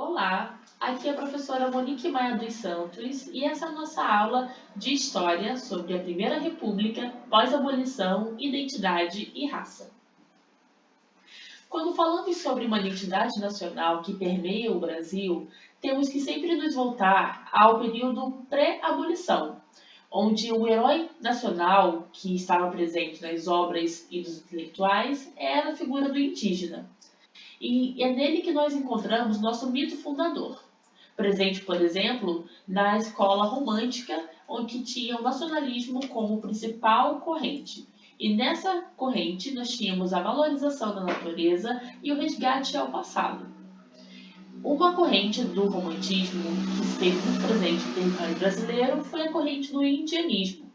Olá, aqui é a professora Monique Maia dos Santos e essa é a nossa aula de História sobre a Primeira República, pós-abolição, identidade e raça. Quando falamos sobre uma identidade nacional que permeia o Brasil, temos que sempre nos voltar ao período pré-abolição, onde o herói nacional que estava presente nas obras e dos intelectuais era a figura do indígena. E é nele que nós encontramos nosso mito fundador, presente, por exemplo, na escola romântica, onde tinha o nacionalismo como principal corrente. E nessa corrente nós tínhamos a valorização da natureza e o resgate ao passado. Uma corrente do romantismo que esteve muito presente no território brasileiro foi a corrente do indianismo,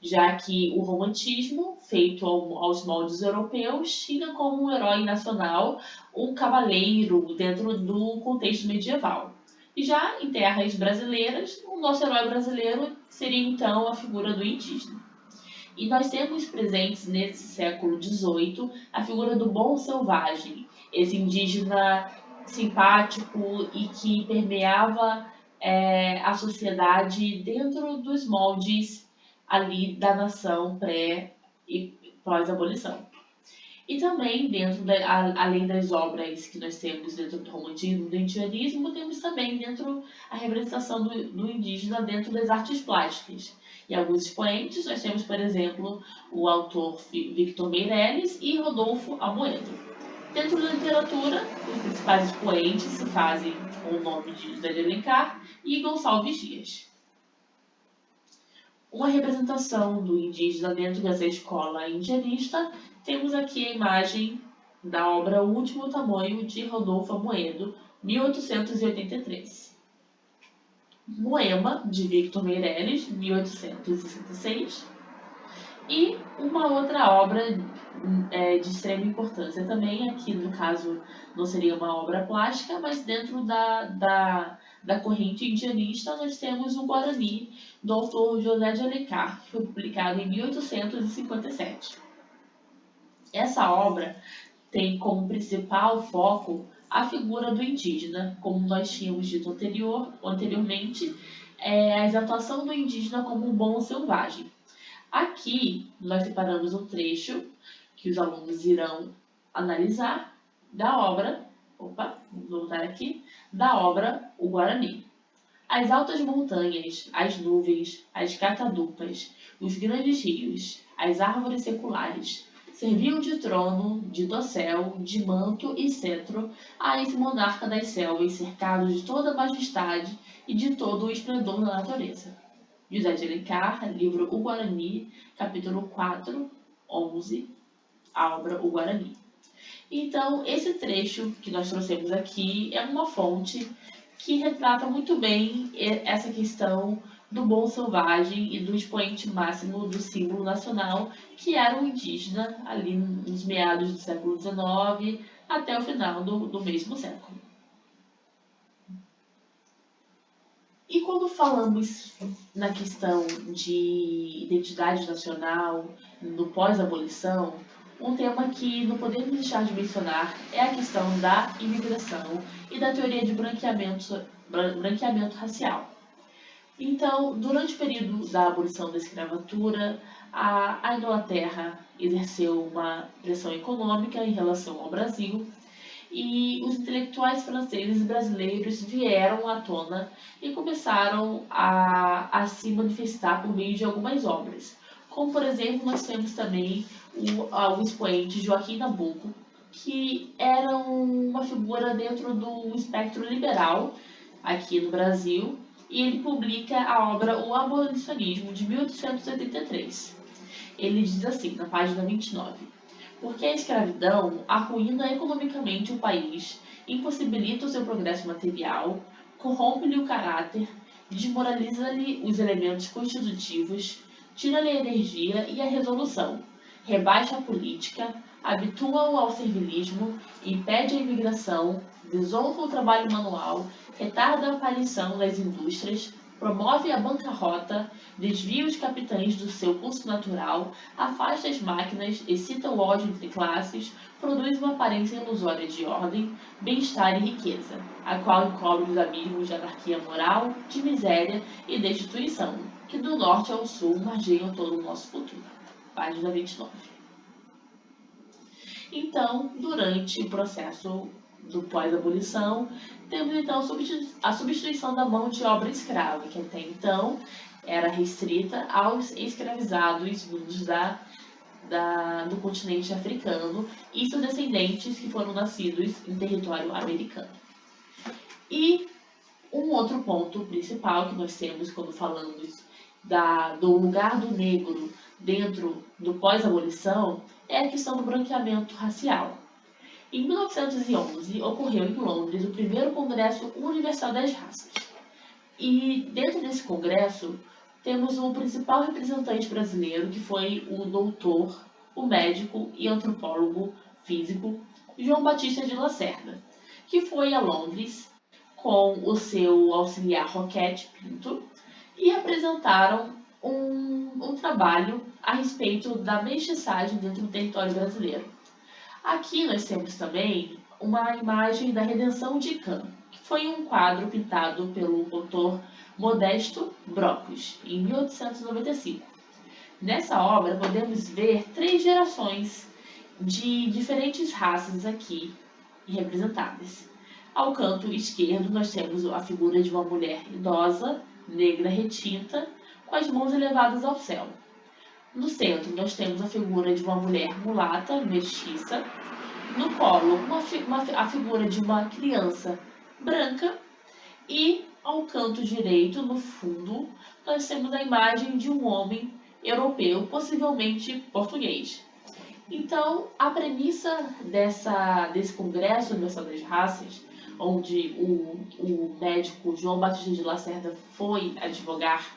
já que o romantismo, feito aos moldes europeus, tinha como herói nacional um cavaleiro dentro do contexto medieval. E já em terras brasileiras, o nosso herói brasileiro seria então a figura do indígena. E nós temos presentes nesse século XVIII a figura do bom selvagem, esse indígena simpático e que permeava a sociedade dentro dos moldes ali da nação pré e pós-abolição. E também, além das obras que nós temos dentro do romantismo, do indianismo, temos também dentro a representação do indígena dentro das artes plásticas. E alguns expoentes, nós temos, por exemplo, o autor Victor Meirelles e Rodolfo Amoedo. Dentro da literatura, os principais expoentes se fazem com o nome de José de Alencar e Gonçalves Dias. Uma representação do indígena dentro dessa escola indianista, temos aqui a imagem da obra O Último Tamoio, de Rodolfo Amoedo, 1883. Moema, de Victor Meirelles, 1866. E uma outra obra de extrema importância também, aqui no caso não seria uma obra plástica, mas dentro da corrente indianista nós temos o Guarani, do autor José de Alencar, que foi publicado em 1857. Essa obra tem como principal foco a figura do indígena, como nós tínhamos dito anteriormente, a exaltação do indígena como um bom selvagem. Aqui nós separamos um trecho que os alunos irão analisar da obra, vamos voltar aqui, da obra O Guarani. As altas montanhas, as nuvens, as catadupas, os grandes rios, as árvores seculares, serviam de trono, de dossel, de manto e cetro a esse monarca das selvas, cercado de toda a majestade e de todo o esplendor da natureza. José de Alencar, livro O Guarani, capítulo 4, 11, a obra O Guarani. Então, esse trecho que nós trouxemos aqui é uma fonte que retrata muito bem essa questão do bom selvagem e do expoente máximo do símbolo nacional, que era o indígena, ali nos meados do século XIX até o final do mesmo século. E quando falamos na questão de identidade nacional, no pós-abolição, um tema que não podemos deixar de mencionar é a questão da imigração e da teoria de branqueamento racial. Então, durante o período da abolição da escravatura, a Inglaterra exerceu uma pressão econômica em relação ao Brasil, e os intelectuais franceses e brasileiros vieram à tona e começaram a se manifestar por meio de algumas obras. Como, por exemplo, nós temos também o expoente Joaquim Nabuco, que era uma figura dentro do espectro liberal aqui no Brasil, e ele publica a obra O Abolicionismo, de 1883. Ele diz assim, na página 29. Porque a escravidão arruína economicamente o país, impossibilita o seu progresso material, corrompe-lhe o caráter, desmoraliza-lhe os elementos constitutivos, tira-lhe a energia e a resolução, rebaixa a política, habitua-o ao servilismo, impede a imigração, desonra o trabalho manual, retarda a aparição das indústrias, promove a bancarrota, desvia os capitães do seu curso natural, afasta as máquinas, excita o ódio entre classes, produz uma aparência ilusória de ordem, bem-estar e riqueza, a qual encobre os abismos de anarquia moral, de miséria e destituição, que do norte ao sul margeiam todo o nosso futuro. Página 29. Então, durante o processo do pós-abolição, temos então a substituição da mão de obra escrava, que até então era restrita aos escravizados vindos do continente africano e seus descendentes que foram nascidos em território americano. E um outro ponto principal que nós temos quando falamos do lugar do negro dentro do pós-abolição é a questão do branqueamento racial. Em 1911, ocorreu em Londres o primeiro Congresso Universal das Raças. E dentro desse congresso, temos o principal representante brasileiro, que foi o doutor, o médico e antropólogo físico João Batista de Lacerda, que foi a Londres com o seu auxiliar Roquete Pinto e apresentaram um trabalho a respeito da mestiçagem dentro do território brasileiro. Aqui nós temos também uma imagem da Redenção de Cã, que foi um quadro pintado pelo autor Modesto Brocos, em 1895. Nessa obra podemos ver 3 gerações de diferentes raças aqui representadas. Ao canto esquerdo nós temos a figura de uma mulher idosa, negra retinta, com as mãos elevadas ao céu. No centro, nós temos a figura de uma mulher mulata, mestiça. No colo, a figura de uma criança branca. E ao canto direito, no fundo, nós temos a imagem de um homem europeu, possivelmente português. Então, a premissa desse Congresso Universal das Raças, onde o médico João Batista de Lacerda foi advogar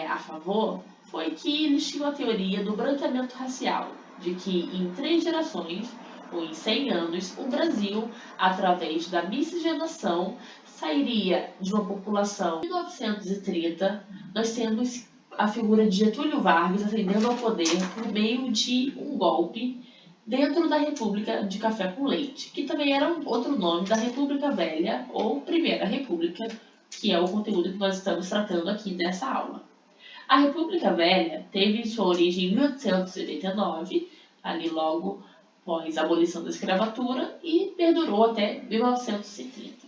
a favor, foi que eles tinham a teoria do branqueamento racial, de que em 3 gerações, ou em 100 anos, o Brasil, através da miscigenação, sairia de uma população. Em 1930, nós temos a figura de Getúlio Vargas ascendendo ao poder por meio de um golpe dentro da República de Café com Leite, que também era outro nome da República Velha, ou Primeira República, que é o conteúdo que nós estamos tratando aqui nessa aula. A República Velha teve sua origem em 1889, ali logo após a abolição da escravatura, e perdurou até 1930.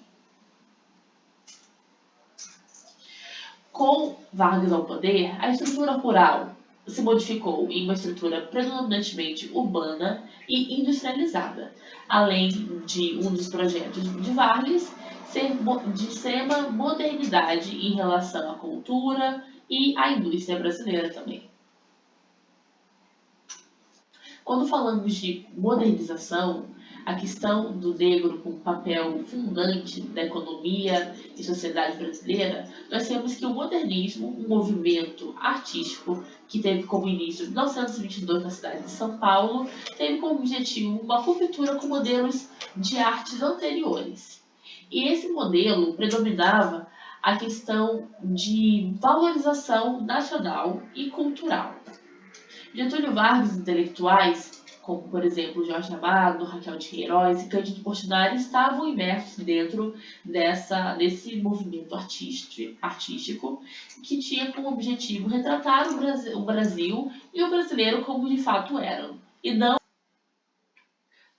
Com Vargas ao poder, a estrutura rural se modificou em uma estrutura predominantemente urbana e industrializada, além de um dos projetos de Vargas ser de extrema modernidade em relação à cultura e à indústria brasileira também. Quando falamos de modernização, a questão do negro como papel fundante da economia e sociedade brasileira, nós temos que o modernismo, um movimento artístico que teve como início em 1922 na cidade de São Paulo, teve como objetivo uma ruptura com modelos de artes anteriores. E esse modelo predominava a questão de valorização nacional e cultural. Getúlio Vargas e intelectuais, como por exemplo Jorge Amado, Raquel de Queiroz e Cândido Portinari, estavam imersos dentro desse movimento artístico que tinha como objetivo retratar o Brasil e o brasileiro como de fato eram. E não.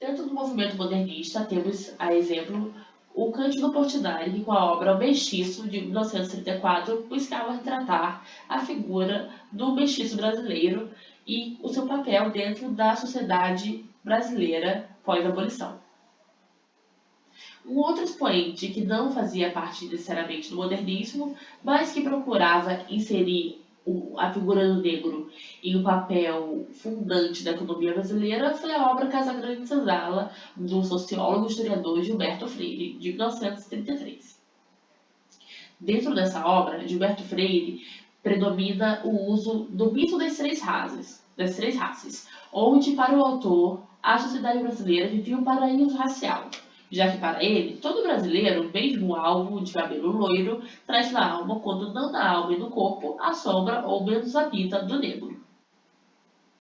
Dentro do movimento modernista temos a exemplo o Cândido Portinari, que com a obra O Mestiço, de 1934, buscava retratar a figura do mestiço brasileiro e o seu papel dentro da sociedade brasileira pós-abolição. Um outro expoente que não fazia parte necessariamente do modernismo, mas que procurava inserir a figura do negro em um papel fundante da economia brasileira foi a obra Casagrande e Senzala, do sociólogo e historiador Gilberto Freire, de 1933. Dentro dessa obra, Gilberto Freire predomina o uso do mito das três raças, onde, para o autor, a sociedade brasileira vivia um paraíso racial, já que para ele, todo brasileiro, mesmo alvo de cabelo loiro, traz na alma, quando não na alma e no corpo, a sombra ou menos a pinta do negro.